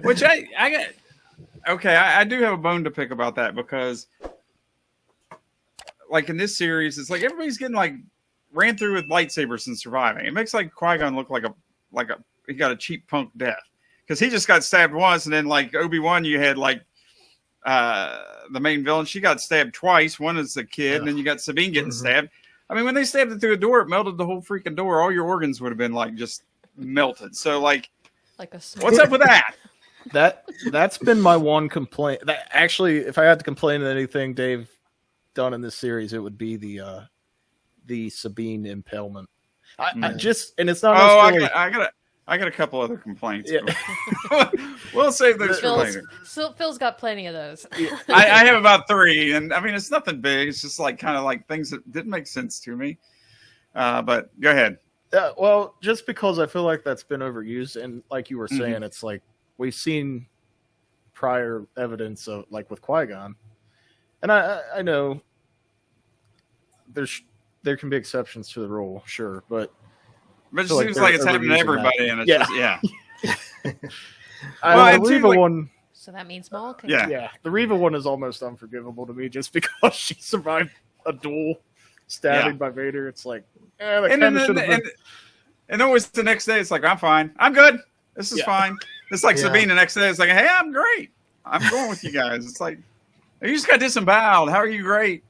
Which I got. Okay, I do have a bone to pick about that because, like in this series, it's like everybody's getting like ran through with lightsabers and surviving. It makes like Qui-Gon look like he got a cheap punk death because he just got stabbed once, and then like Obi-Wan, you had like the main villain, she got stabbed twice. One is a kid, and then you got Sabine getting stabbed. I mean, when they stabbed it through a door, it melted the whole freaking door. All your organs would have been like just melted. So like what's up with that? That's been my one complaint. That actually, if I had to complain at anything Dave done in this series, it would be the Sabine impalement. I just, and it's not. I got a couple other complaints. Yeah. We'll save those for later. Phil's got plenty of those. I have about 3, and I mean it's nothing big. It's just like kind of like things that didn't make sense to me. But go ahead. Well, just because I feel like that's been overused, and like you were saying, it's like we've seen prior evidence of like with Qui-Gon, and I know there can be exceptions to the rule, sure, but it seems like it's happening to everybody, and it's just the Reva one. So that means Maul can. Yeah. The Reva one is almost unforgivable to me, just because she survived a duel stabbing by Vader. It's like, and always the next day, it's like, I'm fine, I'm good, this is fine. It's like Sabine the next day, it's like, hey, I'm great, I'm going with you guys. It's like, you just got disemboweled. How are you great?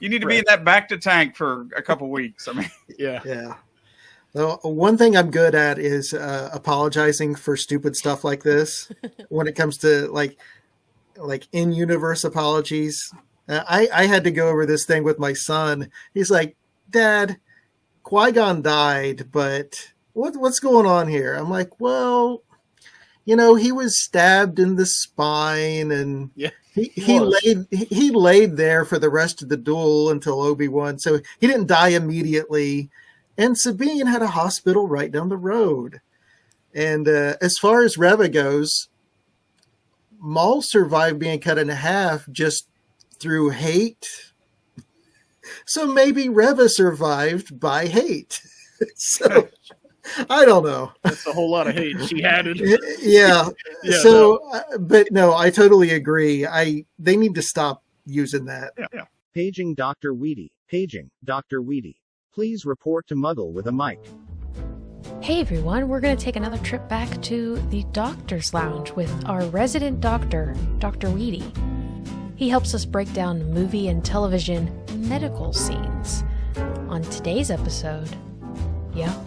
You need to be in that back to tank for a couple weeks. I mean, yeah. Well, one thing I'm good at is apologizing for stupid stuff like this. When it comes to like in-universe apologies, I had to go over this thing with my son. He's like, "Dad, Qui-Gon died, but what's going on here?" I'm like, "Well, he was stabbed in the spine, and he laid there for the rest of the duel until Obi-Wan, so he didn't die immediately." And Sabine had a hospital right down the road. And as far as Reva goes, Maul survived being cut in half just through hate. So maybe Reva survived by hate. So I don't know. That's a whole lot of hate she had it. Yeah. So, but no, I totally agree. They need to stop using that. Yeah. Paging Dr. Weedy. Paging Dr. Weedy. Please report to Muggle with a mic. Hey everyone, we're going to take another trip back to the Doctor's Lounge with our resident doctor, Dr. Weedy. He helps us break down movie and television medical scenes. On today's episode,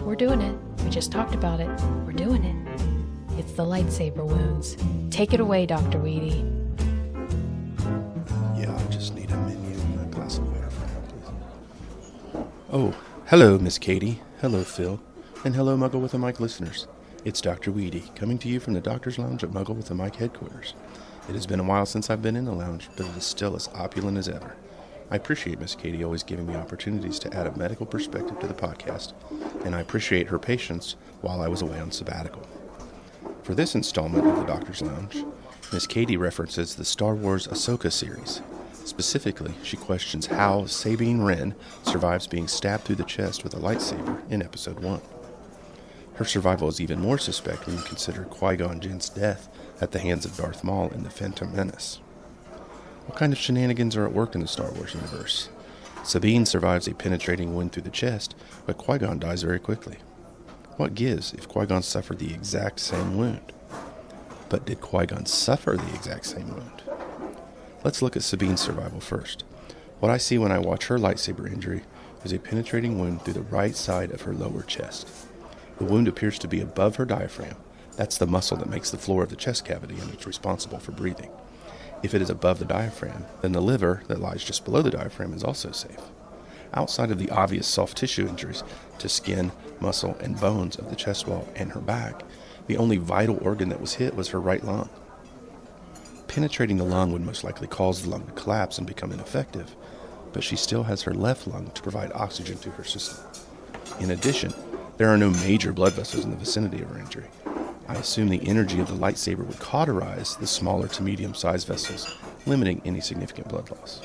we're doing it. We just talked about it. We're doing it. It's the lightsaber wounds. Take it away, Dr. Weedy. Yeah, I just need a menu and a glass of water for now, please. Oh, hello, Miss Katie. Hello, Phil. And hello, Muggle with a Mic listeners. It's Dr. Weedy, coming to you from the Doctor's Lounge at Muggle with a Mic headquarters. It has been a while since I've been in the lounge, but it is still as opulent as ever. I appreciate Miss Katie always giving me opportunities to add a medical perspective to the podcast, and I appreciate her patience while I was away on sabbatical. For this installment of the Doctor's Lounge, Miss Katie references the Star Wars Ahsoka series. Specifically, she questions how Sabine Wren survives being stabbed through the chest with a lightsaber in Episode 1. Her survival is even more suspect when you consider Qui-Gon Jinn's death at the hands of Darth Maul in The Phantom Menace. What kind of shenanigans are at work in the Star Wars universe? Sabine survives a penetrating wound through the chest, but Qui-Gon dies very quickly. What gives if Qui-Gon suffered the exact same wound? But did Qui-Gon suffer the exact same wound? Let's look at Sabine's survival first. What I see when I watch her lightsaber injury is a penetrating wound through the right side of her lower chest. The wound appears to be above her diaphragm. That's the muscle that makes the floor of the chest cavity and it's responsible for breathing. If it is above the diaphragm, then the liver that lies just below the diaphragm is also safe. Outside of the obvious soft tissue injuries to skin, muscle, and bones of the chest wall and her back, the only vital organ that was hit was her right lung. Penetrating the lung would most likely cause the lung to collapse and become ineffective, but she still has her left lung to provide oxygen to her system. In addition, there are no major blood vessels in the vicinity of her injury. I assume the energy of the lightsaber would cauterize the smaller to medium-sized vessels, limiting any significant blood loss.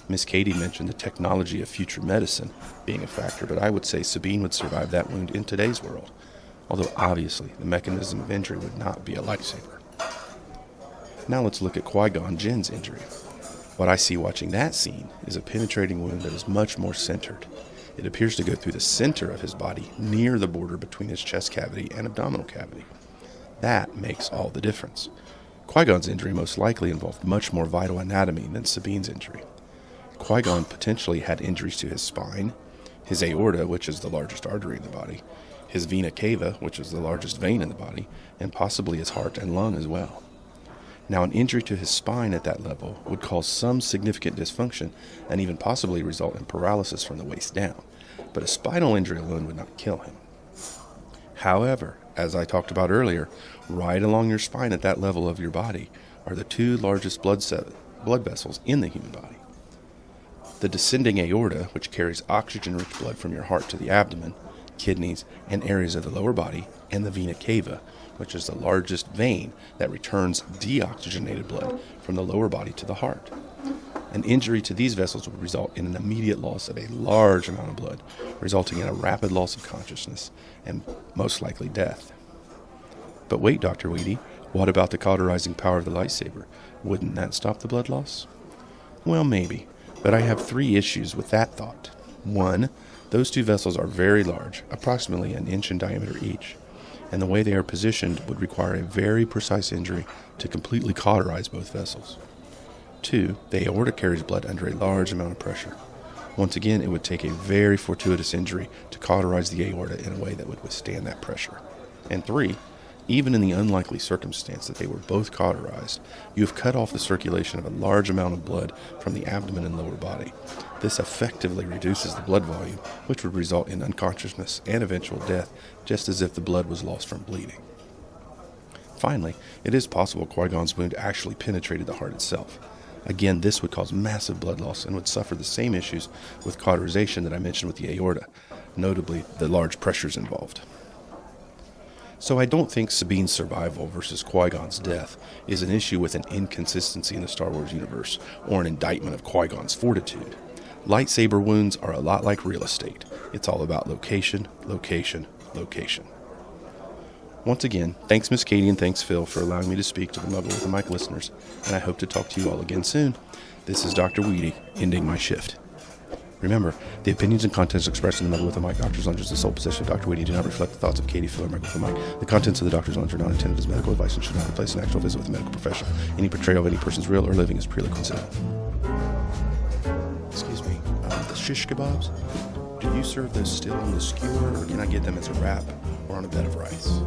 Miss Katie mentioned the technology of future medicine being a factor, but I would say Sabine would survive that wound in today's world, although obviously the mechanism of injury would not be a lightsaber. Now let's look at Qui-Gon Jinn's injury. What I see watching that scene is a penetrating wound that is much more centered. It appears to go through the center of his body, near the border between his chest cavity and abdominal cavity. That makes all the difference. Qui-Gon's injury most likely involved much more vital anatomy than Sabine's injury. Qui-Gon potentially had injuries to his spine, his aorta, which is the largest artery in the body, his vena cava, which is the largest vein in the body, and possibly his heart and lung as well. Now, an injury to his spine at that level would cause some significant dysfunction and even possibly result in paralysis from the waist down, but a spinal injury alone would not kill him. However, as I talked about earlier, right along your spine at that level of your body are the two largest blood vessels in the human body. The descending aorta, which carries oxygen-rich blood from your heart to the abdomen, kidneys, and areas of the lower body, and the vena cava, which is the largest vein that returns deoxygenated blood from the lower body to the heart. An injury to these vessels would result in an immediate loss of a large amount of blood, resulting in a rapid loss of consciousness and most likely death. But wait, Dr. Weedy, what about the cauterizing power of the lightsaber? Wouldn't that stop the blood loss? Well, maybe, but I have 3 issues with that thought. 1, those two vessels are very large, approximately an inch in diameter each, and the way they are positioned would require a very precise injury to completely cauterize both vessels. 2, the aorta carries blood under a large amount of pressure. Once again, it would take a very fortuitous injury to cauterize the aorta in a way that would withstand that pressure. And 3, even in the unlikely circumstance that they were both cauterized, you have cut off the circulation of a large amount of blood from the abdomen and lower body. This effectively reduces the blood volume, which would result in unconsciousness and eventual death, just as if the blood was lost from bleeding. Finally, it is possible Qui-Gon's wound actually penetrated the heart itself. Again, this would cause massive blood loss and would suffer the same issues with cauterization that I mentioned with the aorta, notably the large pressures involved. So I don't think Sabine's survival versus Qui-Gon's death is an issue with an inconsistency in the Star Wars universe or an indictment of Qui-Gon's fortitude. Lightsaber wounds are a lot like real estate. It's all about location, location, location. Once again, thanks Miss Katie and thanks Phil for allowing me to speak to the Muggle with a Mic listeners, and I hope to talk to you all again soon. This is Dr. Weedy, ending my shift. Remember, the opinions and contents expressed in the Muggle with a Mic Doctor's Lounge is the sole possession of Dr. Weedy, do not reflect the thoughts of Katie, Phil, or Muggle with a Mic. The contents of the Doctor's Lounge are not intended as medical advice and should not replace an actual visit with a medical professional. Any portrayal of any person's real or living is purely coincidental. Excuse me, the shish kebabs, do you serve those still on the skewer, or can I get them as a wrap or on a bed of rice?